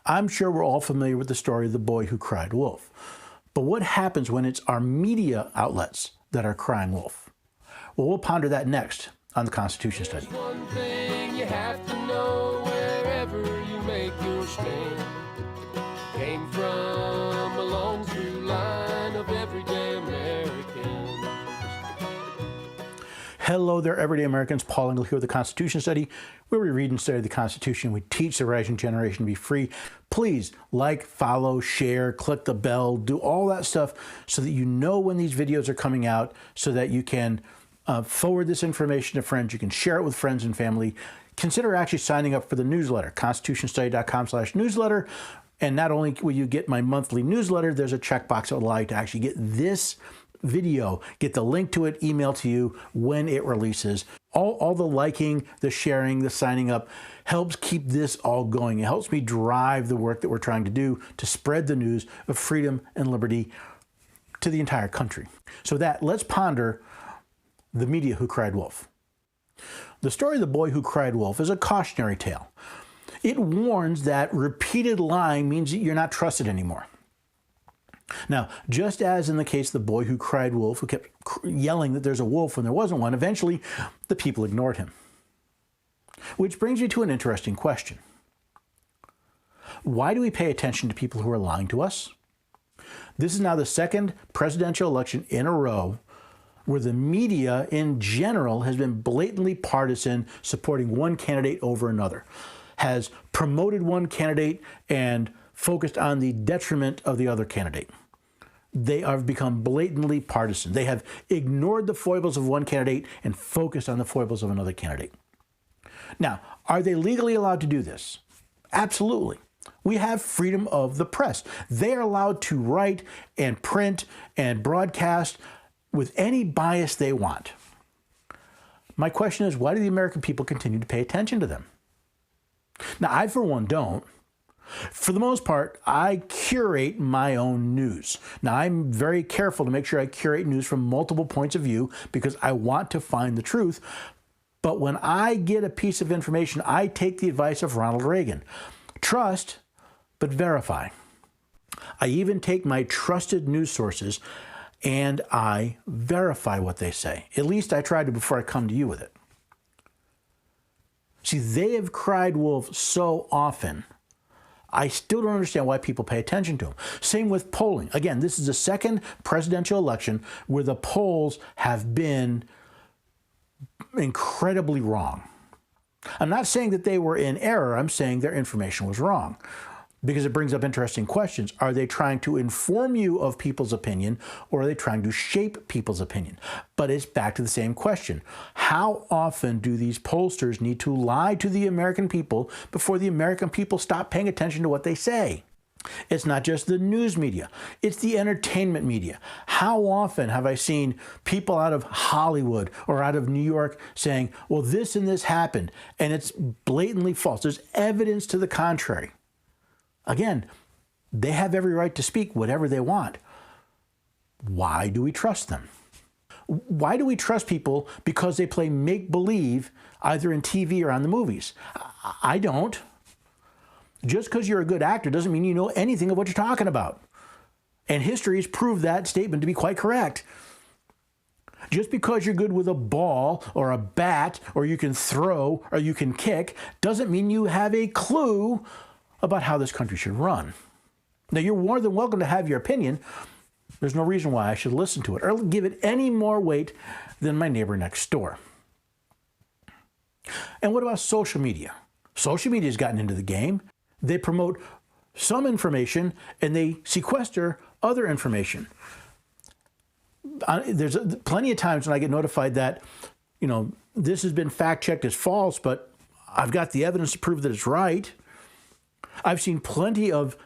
I'm sure we're all familiar with the story of the boy who cried wolf. But what happens when it's our media outlets that are crying wolf? Well, we'll ponder that next on the Constitution Study. There's one thing you have to know wherever you make your stand. Came from a long through line of everyday Americans. Hello there, everyday Americans. Paul Engel here with the Constitution Study, where we read and study the Constitution. We teach the rising generation to be free. Please like, follow, share, click the bell, do all that stuff so that you know when these videos are coming out, so that you can forward this information to friends. You can share it with friends and family. Consider actually signing up for the newsletter, constitutionstudy.com/newsletter. And not only will you get my monthly newsletter, there's a checkbox that will allow you to actually get this video, get the link to it emailed to you when it releases. All the liking, the sharing, the signing up helps keep this all going. It helps me drive the work that we're trying to do to spread the news of freedom and liberty to the entire country. So let's ponder the media who cried wolf. The story of the boy who cried wolf is a cautionary tale. It warns that repeated lying means that you're not trusted anymore. Now, just as in the case of the boy who cried wolf, who kept yelling that there's a wolf when there wasn't one, eventually the people ignored him. Which brings me to an interesting question. Why do we pay attention to people who are lying to us? This is now the second presidential election in a row where the media in general has been blatantly partisan, supporting one candidate over another, has promoted one candidate and focused on the detriment of the other candidate. They have become blatantly partisan. They have ignored the foibles of one candidate and focused on the foibles of another candidate. Now, are they legally allowed to do this? Absolutely. We have freedom of the press. They are allowed to write and print and broadcast with any bias they want. My question is, why do the American people continue to pay attention to them? Now, I, for one, don't. For the most part, I curate my own news. Now, I'm very careful to make sure I curate news from multiple points of view because I want to find the truth. But when I get a piece of information, I take the advice of Ronald Reagan. Trust, but verify. I even take my trusted news sources and I verify what they say. At least I try to before I come to you with it. See, they have cried wolf so often, I still don't understand why people pay attention to them. Same with polling. Again, this is the second presidential election where the polls have been incredibly wrong. I'm not saying that they were in error. I'm saying their information was wrong, because it brings up interesting questions. Are they trying to inform you of people's opinion, or are they trying to shape people's opinion? But it's back to the same question. How often do these pollsters need to lie to the American people before the American people stop paying attention to what they say? It's not just the news media. It's the entertainment media. How often have I seen people out of Hollywood or out of New York saying, well, this and this happened, and it's blatantly false. There's evidence to the contrary. Again, they have every right to speak whatever they want. Why do we trust them? Why do we trust people because they play make-believe either in TV or on the movies? I don't. Just because you're a good actor doesn't mean you know anything of what you're talking about. And history has proved that statement to be quite correct. Just because you're good with a ball or a bat, or you can throw or you can kick, doesn't mean you have a clue about how this country should run. Now, you're more than welcome to have your opinion. There's no reason why I should listen to it or give it any more weight than my neighbor next door. And what about social media? Social media has gotten into the game. They promote some information and they sequester other information. There's plenty of times when I get notified that, this has been fact-checked as false, but I've got the evidence to prove that it's right. I've seen plenty of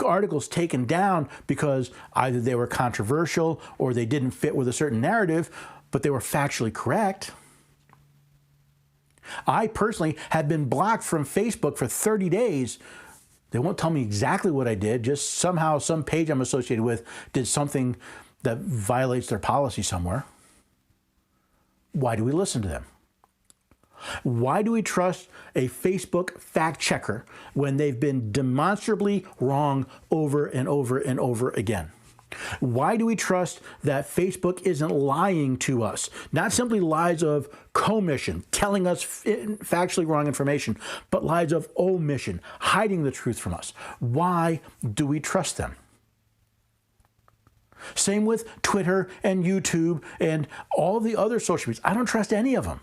articles taken down because either they were controversial or they didn't fit with a certain narrative, but they were factually correct. I personally had been blocked from Facebook for 30 days. They won't tell me exactly what I did, just somehow some page I'm associated with did something that violates their policy somewhere. Why do we listen to them? Why do we trust a Facebook fact checker when they've been demonstrably wrong over and over and over again? Why do we trust that Facebook isn't lying to us? Not simply lies of commission, telling us factually wrong information, but lies of omission, hiding the truth from us. Why do we trust them? Same with Twitter and YouTube and all the other social medias. I don't trust any of them.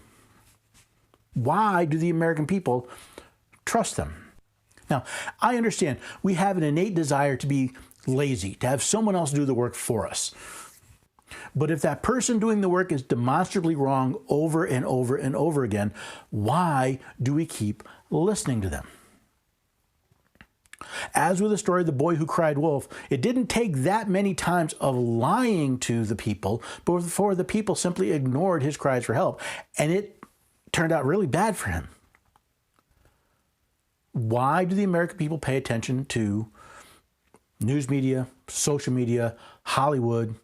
Why do the American people trust them? Now, I understand we have an innate desire to be lazy, to have someone else do the work for us. But if that person doing the work is demonstrably wrong over and over and over again, why do we keep listening to them? As with the story of the boy who cried wolf, it didn't take that many times of lying to the people before the people simply ignored his cries for help, and it turned out really bad for him. Why do the American people pay attention to news media, social media, Hollywood,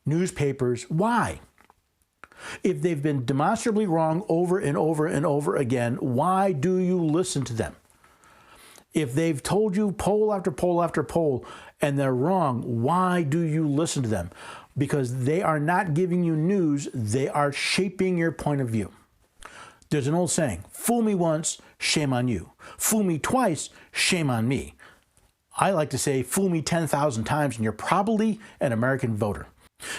newspapers? Why? If they've been demonstrably wrong over and over and over again, why do you listen to them? If they've told you poll after poll after poll and they're wrong, why do you listen to them? Because they are not giving you news, they are shaping your point of view. There's an old saying, fool me once, shame on you. Fool me twice, shame on me. I like to say, fool me 10,000 times and you're probably an American voter.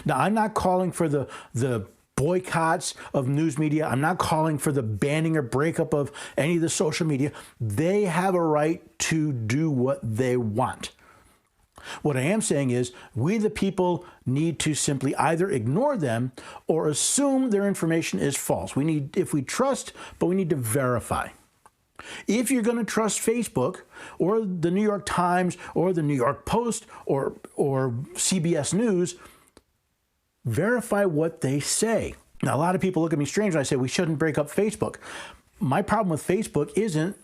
Now, I'm not calling for the boycotts of news media. I'm not calling for the banning or breakup of any of the social media. They have a right to do what they want. What I am saying is we, the people, need to simply either ignore them or assume their information is false. If we trust, but we need to verify. If you're going to trust Facebook or the New York Times or the New York Post or CBS News, verify what they say. Now, a lot of people look at me strange when I say we shouldn't break up Facebook. My problem with Facebook isn't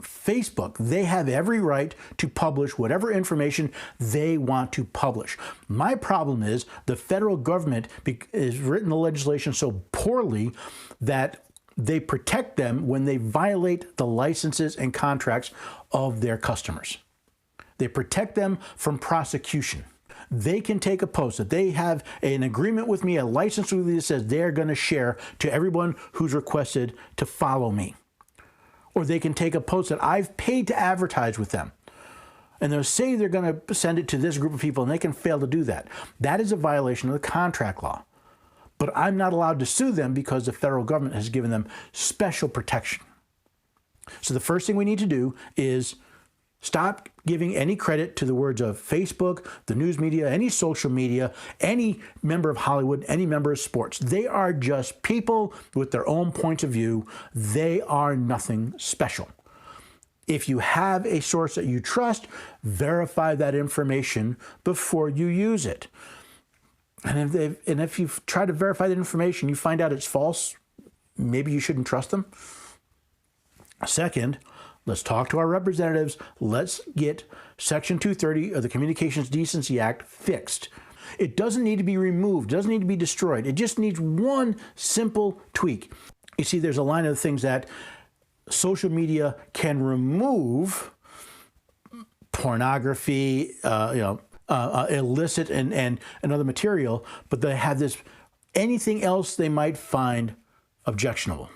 Facebook. They have every right to publish whatever information they want to publish. My problem is the federal government has written the legislation so poorly that they protect them when they violate the licenses and contracts of their customers. They protect them from prosecution. They can take a post that they have an agreement with me, a license with me that says they're going to share to everyone who's requested to follow me. Or they can take a post that I've paid to advertise with them, and they'll say they're going to send it to this group of people, and they can fail to do that. That is a violation of the contract law. But I'm not allowed to sue them because the federal government has given them special protection. So the first thing we need to do is stop giving any credit to the words of Facebook, the news media, any social media, any member of Hollywood, any member of sports. They are just people with their own points of view. They are nothing special. If you have a source that you trust, verify that information before you use it. And if you try to verify that information, you find out it's false, maybe you shouldn't trust them. Second, let's talk to our representatives. Let's get Section 230 of the Communications Decency Act fixed. It doesn't need to be removed. It doesn't need to be destroyed. It just needs one simple tweak. You see, there's a line of things that social media can remove: pornography, illicit and other material, but they have this anything else they might find objectionable.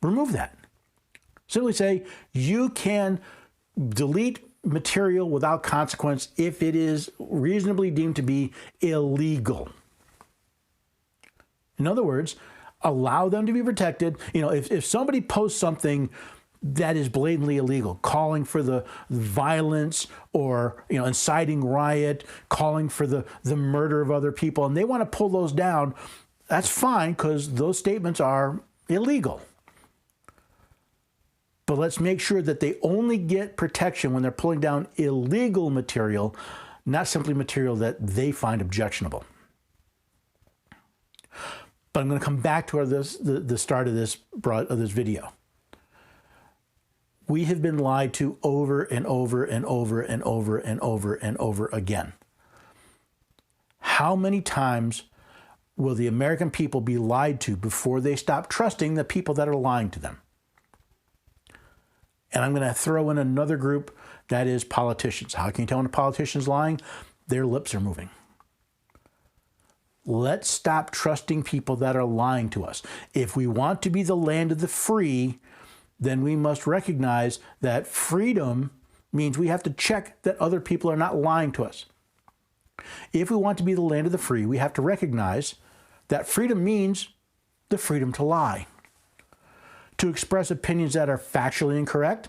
Remove that. Simply say you can delete material without consequence if it is reasonably deemed to be illegal. In other words, allow them to be protected. If somebody posts something that is blatantly illegal, calling for the violence or inciting riot, calling for the murder of other people, and they want to pull those down, that's fine because those statements are illegal. But let's make sure that they only get protection when they're pulling down illegal material, not simply material that they find objectionable. But I'm going to come back to the start of this video. We have been lied to over and over and over and over and over and over again. How many times will the American people be lied to before they stop trusting the people that are lying to them? And I'm going to throw in another group, that is politicians. How can you tell when a politician's lying? Their lips are moving. Let's stop trusting people that are lying to us. If we want to be the land of the free, then we must recognize that freedom means we have to check that other people are not lying to us. If we want to be the land of the free, we have to recognize that freedom means the freedom to lie, to express opinions that are factually incorrect,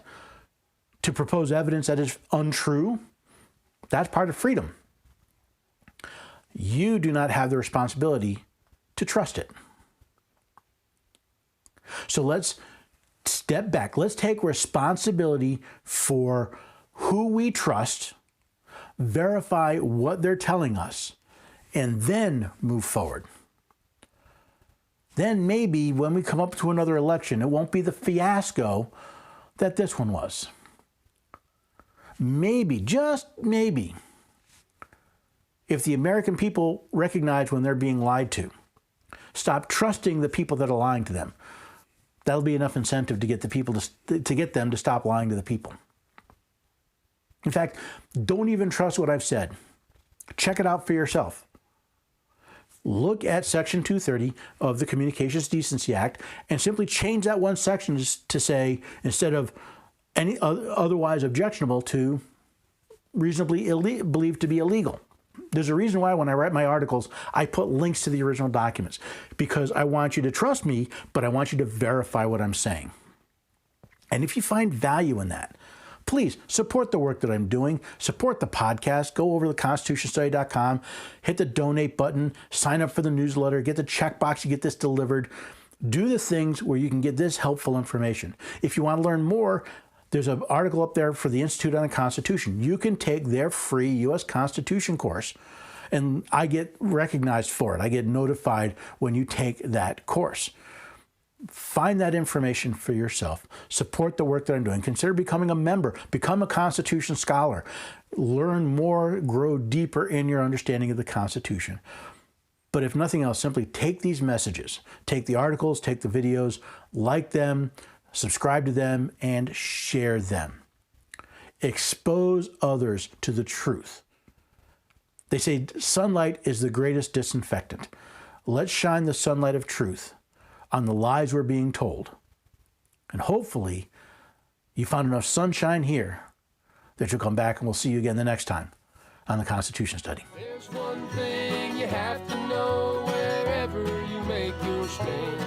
to propose evidence that is untrue. That's part of freedom. You do not have the responsibility to trust it. So let's step back. Let's take responsibility for who we trust, verify what they're telling us, and then move forward. Then maybe when we come up to another election, it won't be the fiasco that this one was. Maybe, just maybe, if the American people recognize when they're being lied to, stop trusting the people that are lying to them, that'll be enough incentive to get the people to get them to stop lying to the people. In fact, don't even trust what I've said. Check it out for yourself. Look at Section 230 of the Communications Decency Act and simply change that one section to say, instead of any otherwise objectionable, to reasonably believed to be illegal. There's a reason why when I write my articles, I put links to the original documents, because I want you to trust me, but I want you to verify what I'm saying. And if you find value in that, please support the work that I'm doing, support the podcast, go over to theconstitutionstudy.com, hit the donate button, sign up for the newsletter, get the checkbox to get this delivered. Do the things where you can get this helpful information. If you want to learn more, there's an article up there for the Institute on the Constitution. You can take their free U.S. Constitution course, and I get recognized for it. I get notified when you take that course. Find that information for yourself. Support the work that I'm doing. Consider becoming a member. Become a Constitution scholar. Learn more, grow deeper in your understanding of the Constitution. But if nothing else, simply take these messages. Take the articles, take the videos, like them, subscribe to them, and share them. Expose others to the truth. They say sunlight is the greatest disinfectant. Let's shine the sunlight of truth on the lies we're being told. And hopefully, you found enough sunshine here that you'll come back, and we'll see you again the next time on the Constitution Study. There's one thing you have to know wherever you make your stand.